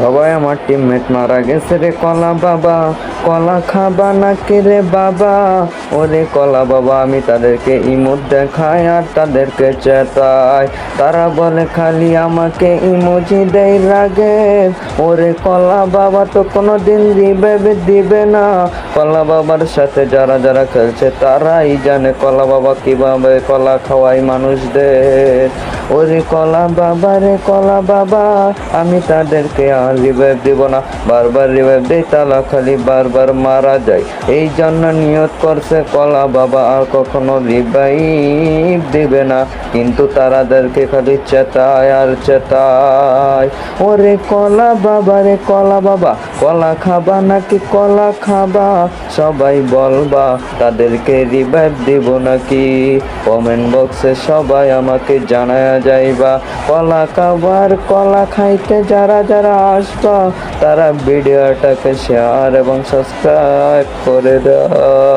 সবাই আমার টিমমেট মারা গেছে রে কলা বাবা, কলা খাবা নাকি রে বাবা? ওরে কলা বাবা, আমি তাদেরকে ইমোট দেখাই আর তাদেরকে চেতাই, তারা বলে খালি আমাকে ইমোজি দেয় লাগে। ওরে কলা বাবা তো কোনো দিন দিবে না। কলা বাবার সাথে যারা যারা খেলছে তারাই জানে কলা বাবা কিভাবে কলা খাওয়ায় মানুষদের। ওরে কলা বাবা রে কলা বাবা, আমি তাদেরকে আর রিভাইভ দিব না, বারবার রিভাইভ দেই তারা খালি বারবার মারা যায়। এই জন্য নিয়ত করছে কলা বাবা আর কখনো রিভাইভ দিবে না, কিন্তু তারাদেরকে খালি চেতায় আর চেতায়। ওরে কলা বাবা রে কলা বাবা, কলা খাবা নাকি কলা খাবা? সবাই বলবা তাদেরকে রিভাইভ দিব নাকি? কমেন্ট বক্সে সবাই আমাকে জানায়া যাইবা। কলা খাবার কলা খাইতে যারা যারা আসবা তারা ভিডিওটাকে শেয়ার এবং সাবস্ক্রাইব করে দাও।